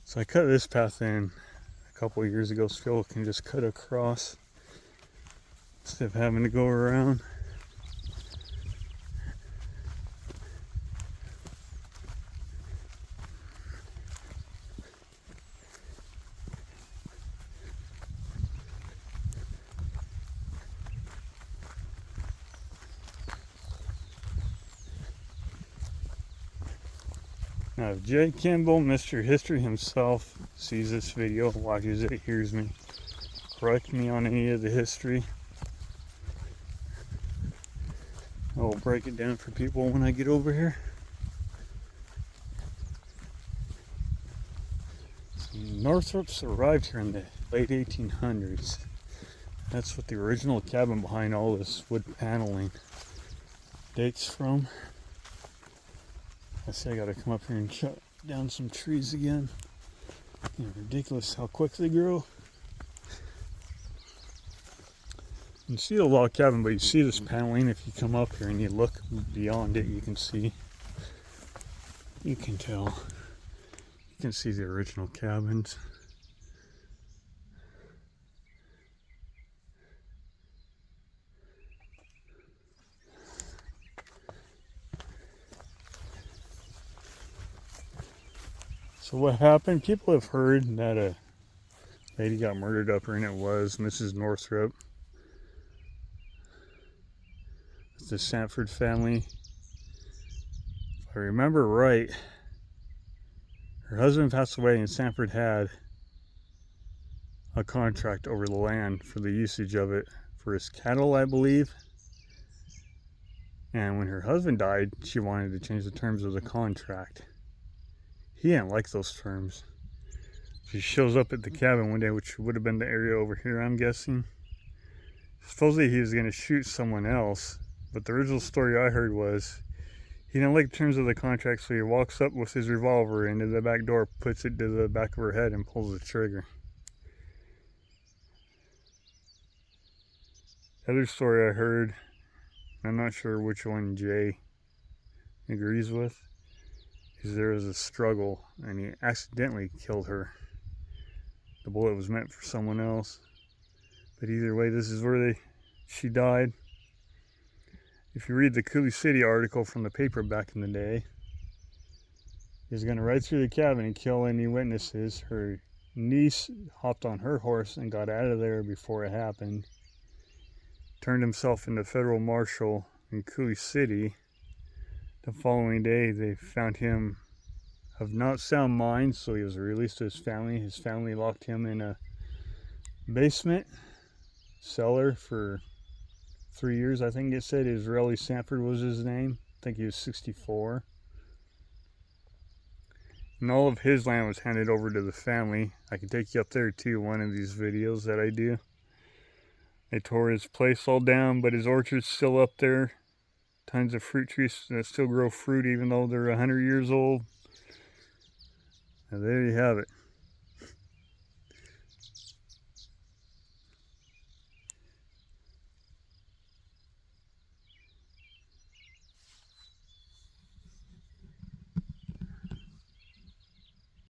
So I cut this path in a couple of years ago so people can just cut across instead of having to go around. Now, if Jay Kimball, Mr. History himself, sees this video, watches it, hears me, correct me on any of the history, I will break it down for people when I get over here. So Northrups arrived here in the late 1800s. That's what the original cabin behind all this wood paneling dates from. I say I gotta come up here and cut down some trees again. Ridiculous how quick they grow. You can see the log cabin, but you see this paneling. If you come up here and you look beyond it, you can see. You can tell. You can see the original cabins. So what happened? People have heard that a lady got murdered up here, and it was Mrs. Northrup. It's the Sanford family. If I remember right, her husband passed away, and Sanford had a contract over the land for the usage of it for his cattle, I believe. And when her husband died, she wanted to change the terms of the contract. He didn't like those terms. She shows up at the cabin one day, which would have been the area over here, I'm guessing. Supposedly he was going to shoot someone else, but the original story I heard was he didn't like the terms of the contract, so he walks up with his revolver into the back door, puts it to the back of her head, and pulls the trigger. The other story I heard, I'm not sure which one Jay agrees with, is there was a struggle and he accidentally killed her. The bullet was meant for someone else, but either way, this is where she died. If you read the Coulee City article from the paper back in the day, he was going to ride through the cabin and kill any witnesses. Her niece hopped on her horse and got out of there before it happened. Turned himself into federal marshal in Coulee City. The following day, they found him of not sound mind, so he was released to his family. His family locked him in a basement cellar for 3 years, I think it said. Israeli Sanford was his name. I think he was 64. And all of his land was handed over to the family. I can take you up there too, one of these videos that I do. They tore his place all down, but his orchard's still up there. Tons of fruit trees that still grow fruit even though they're 100 years old. And there you have it.